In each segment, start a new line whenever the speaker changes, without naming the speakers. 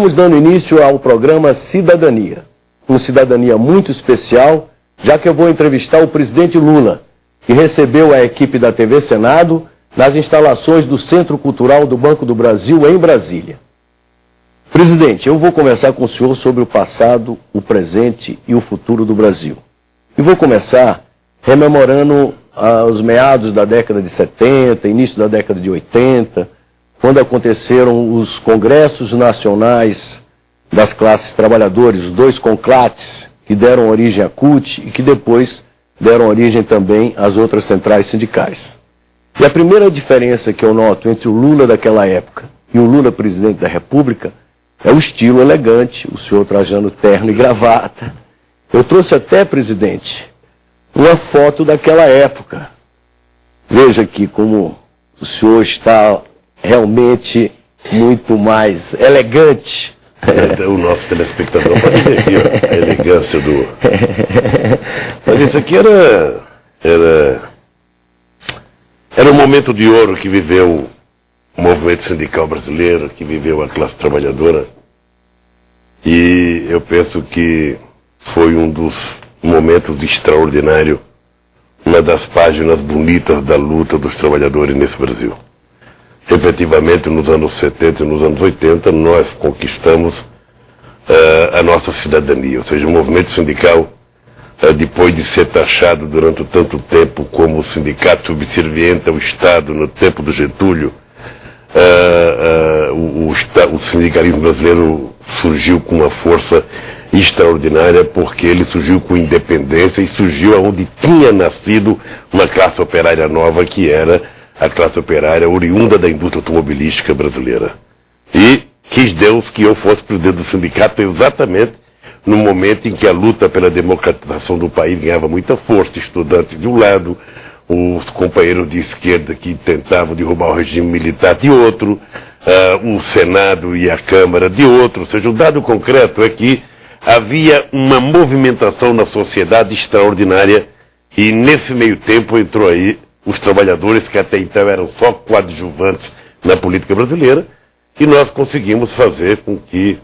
Estamos dando início ao programa Cidadania, uma cidadania muito especial, já que eu vou entrevistar o presidente Lula, que recebeu a equipe da TV Senado nas instalações do Centro Cultural do Banco do Brasil, em Brasília. Presidente, eu vou conversar com o senhor sobre o passado, o presente e o futuro do Brasil. E vou começar rememorando os meados da década de 70, início da década de 80, quando aconteceram os congressos nacionais das classes trabalhadoras, os dois conclates, que deram origem à CUT e que depois deram origem também às outras centrais sindicais. E a primeira diferença que eu noto entre o Lula daquela época e o Lula presidente da República é o estilo elegante, o senhor trajando terno e gravata. Eu trouxe até, presidente, uma foto daquela época. Veja aqui como o senhor está realmente muito mais elegante.
O nosso telespectador pode ver aqui, ó, a elegância do... Mas isso aqui era um momento de ouro que viveu o movimento sindical brasileiro, que viveu a classe trabalhadora. E eu penso que foi um dos momentos extraordinários, uma das páginas bonitas da luta dos trabalhadores nesse Brasil. Efetivamente, nos anos 70 e nos anos 80, nós conquistamos a nossa cidadania. Ou seja, o movimento sindical, depois de ser taxado durante tanto tempo como sindicato subserviente ao Estado no tempo do Getúlio, o sindicalismo brasileiro surgiu com uma força extraordinária, porque ele surgiu com independência e surgiu onde tinha nascido uma classe operária nova, que era a classe operária oriunda da indústria automobilística brasileira. E quis Deus que eu fosse presidente do sindicato exatamente no momento em que a luta pela democratização do país ganhava muita força, estudantes de um lado, os companheiros de esquerda que tentavam derrubar o regime militar de outro, o Senado e a Câmara de outro. Ou seja, o dado concreto é que havia uma movimentação na sociedade extraordinária, e nesse meio tempo entrou aí os trabalhadores, que até então eram só coadjuvantes na política brasileira, e nós conseguimos fazer com que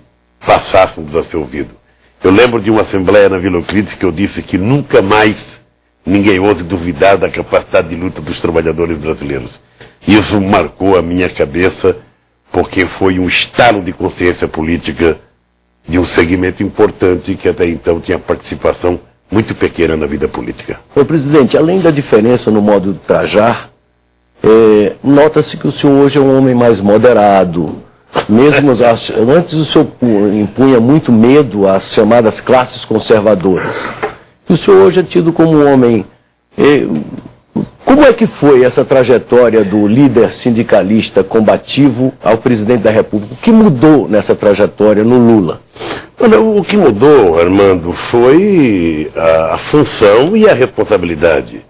passássemos a ser ouvidos. Eu lembro de uma assembleia na Vila Euclides que eu disse que nunca mais ninguém ouse duvidar da capacidade de luta dos trabalhadores brasileiros. Isso marcou a minha cabeça, porque foi um estalo de consciência política de um segmento importante que até então tinha participação muito pequena na vida política.
Ô, presidente, além da diferença no modo de trajar, nota-se que o senhor hoje é um homem mais moderado. Mesmo antes o senhor impunha muito medo às chamadas classes conservadoras. E o senhor hoje é tido como um homem... Como é que foi essa trajetória do líder sindicalista combativo ao presidente da República? O que mudou nessa trajetória no Lula?
Olha, o que mudou, Armando, foi a função e a responsabilidade.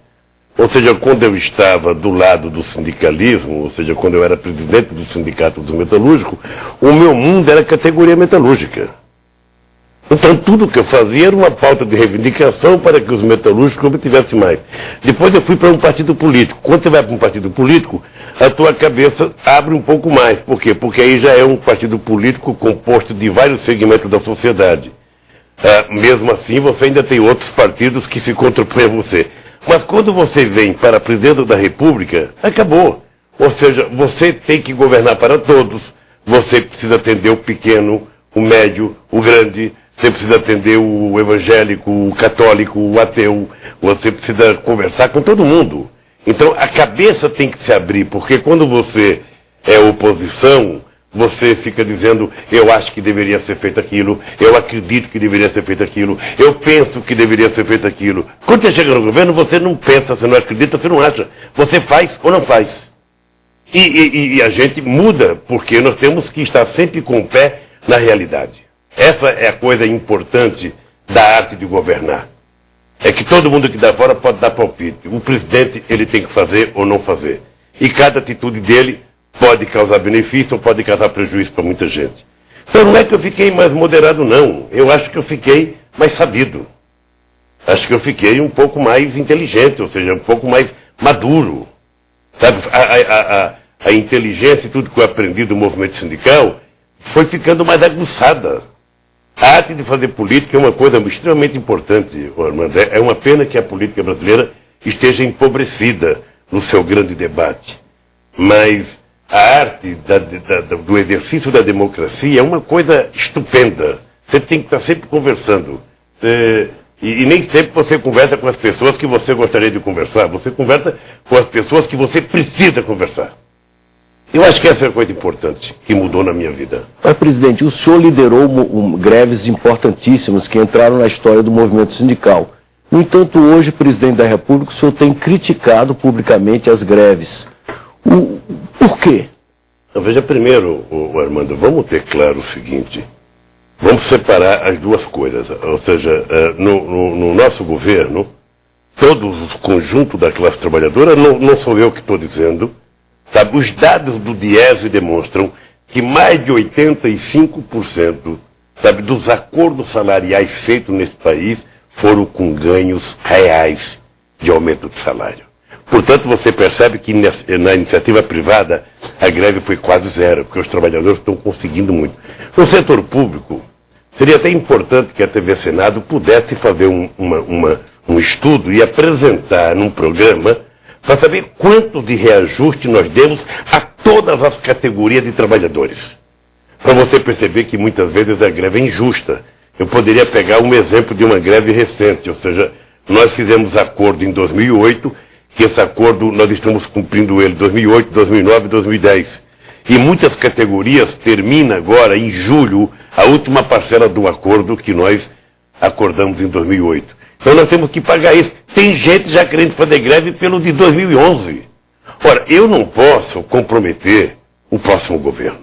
Ou seja, quando eu estava do lado do sindicalismo, ou seja, quando eu era presidente do Sindicato dos Metalúrgicos, o meu mundo era a categoria metalúrgica. Então tudo que eu fazia era uma pauta de reivindicação para que os metalúrgicos obtivessem mais. Depois eu fui para um partido político. Quando você vai para um partido político, a tua cabeça abre um pouco mais. Por quê? Porque aí já é um partido político composto de vários segmentos da sociedade. Mesmo assim, você ainda tem outros partidos que se contrapõem a você. Mas quando você vem para presidente da República, acabou. Ou seja, você tem que governar para todos. Você precisa atender o pequeno, o médio, o grande. Você precisa atender o evangélico, o católico, o ateu. Você precisa conversar com todo mundo. Então a cabeça tem que se abrir, porque quando você é oposição, você fica dizendo, eu acho que deveria ser feito aquilo, eu acredito que deveria ser feito aquilo, eu penso que deveria ser feito aquilo. Quando você chega no governo, você não pensa, você não acredita, você não acha. Você faz ou não faz. E a gente muda, porque nós temos que estar sempre com o pé na realidade. Essa é a coisa importante da arte de governar. É que todo mundo que dá fora pode dar palpite. O presidente, ele tem que fazer ou não fazer. E cada atitude dele pode causar benefício ou pode causar prejuízo para muita gente. Então não é que eu fiquei mais moderado, não. Eu acho que eu fiquei mais sabido. Acho que eu fiquei um pouco mais inteligente, ou seja, um pouco mais maduro. Sabe, a inteligência e tudo que eu aprendi do movimento sindical foi ficando mais aguçada. A arte de fazer política é uma coisa extremamente importante, Armando. É uma pena que a política brasileira esteja empobrecida no seu grande debate. Mas a arte do exercício da democracia é uma coisa estupenda. Você tem que estar sempre conversando. E nem sempre você conversa com as pessoas que você gostaria de conversar. Você conversa com as pessoas que você precisa conversar. Eu acho que essa é a coisa importante que mudou na minha vida.
Mas, presidente, o senhor liderou greves importantíssimas que entraram na história do movimento sindical. No entanto, hoje, presidente da República, o senhor tem criticado publicamente as greves. Por quê?
Veja, primeiro, Armando, vamos ter claro o seguinte. Vamos separar as duas coisas. Ou seja, no nosso governo, todo o conjunto da classe trabalhadora, não sou eu que estou dizendo, sabe, os dados do Diese demonstram que mais de 85%, sabe, dos acordos salariais feitos nesse país foram com ganhos reais de aumento de salário. Portanto, você percebe que na iniciativa privada a greve foi quase zero, porque os trabalhadores estão conseguindo muito. No setor público, seria até importante que a TV Senado pudesse fazer um estudo e apresentar num programa para saber quanto de reajuste nós demos a todas as categorias de trabalhadores. Para você perceber que muitas vezes a greve é injusta. Eu poderia pegar um exemplo de uma greve recente, ou seja, nós fizemos acordo em 2008, que esse acordo nós estamos cumprindo ele em 2008, 2009 e 2010. E muitas categorias termina agora, em julho, a última parcela do acordo que nós acordamos em 2008. Então nós temos que pagar isso. Tem gente já querendo fazer greve pelo de 2011. Ora, eu não posso comprometer o próximo governo.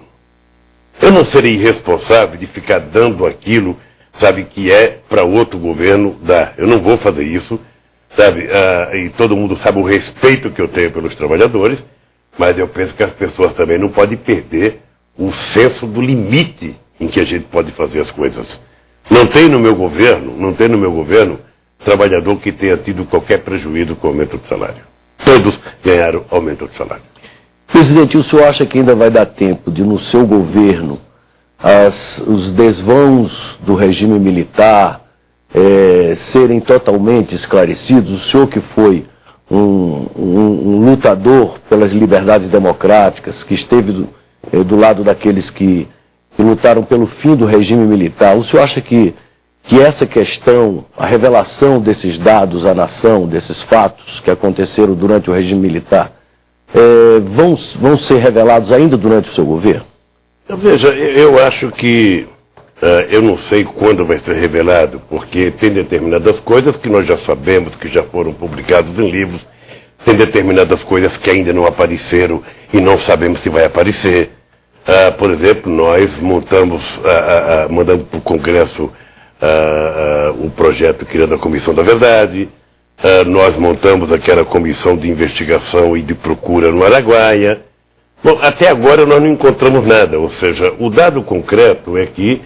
Eu não serei irresponsável de ficar dando aquilo, sabe, que é para outro governo dar. Eu não vou fazer isso, sabe, e todo mundo sabe o respeito que eu tenho pelos trabalhadores, mas eu penso que as pessoas também não podem perder o senso do limite em que a gente pode fazer as coisas. Não tem no meu governo, trabalhador que tenha tido qualquer prejuízo com o aumento de salário. Todos ganharam aumento de salário.
Presidente, o senhor acha que ainda vai dar tempo de, no seu governo, os desvãos do regime militar serem totalmente esclarecidos? O senhor que foi um lutador pelas liberdades democráticas, que esteve do lado daqueles que lutaram pelo fim do regime militar, o senhor acha que essa questão, a revelação desses dados à nação, desses fatos que aconteceram durante o regime militar, vão ser revelados ainda durante o seu governo?
Veja, eu acho que eu não sei quando vai ser revelado, porque tem determinadas coisas que nós já sabemos, que já foram publicadas em livros, tem determinadas coisas que ainda não apareceram e não sabemos se vai aparecer. Por exemplo, nós mandamos para o Congresso o projeto criando a Comissão da Verdade, nós montamos aquela comissão de investigação e de procura no Araguaia. Bom, até agora nós não encontramos nada, ou seja, o dado concreto é que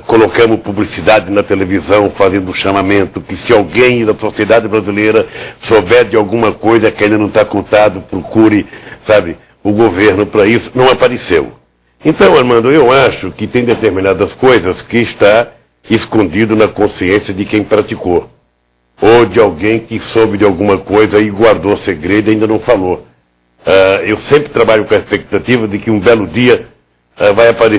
colocamos publicidade na televisão fazendo chamamento que se alguém da sociedade brasileira souber de alguma coisa que ainda não está contado, procure, sabe, o governo para isso. Não apareceu. Então, Armando, eu acho que tem determinadas coisas que está escondido na consciência de quem praticou. Ou de alguém que soube de alguma coisa e guardou segredo e ainda não falou. Eu sempre trabalho com a expectativa de que um belo dia vai aparecer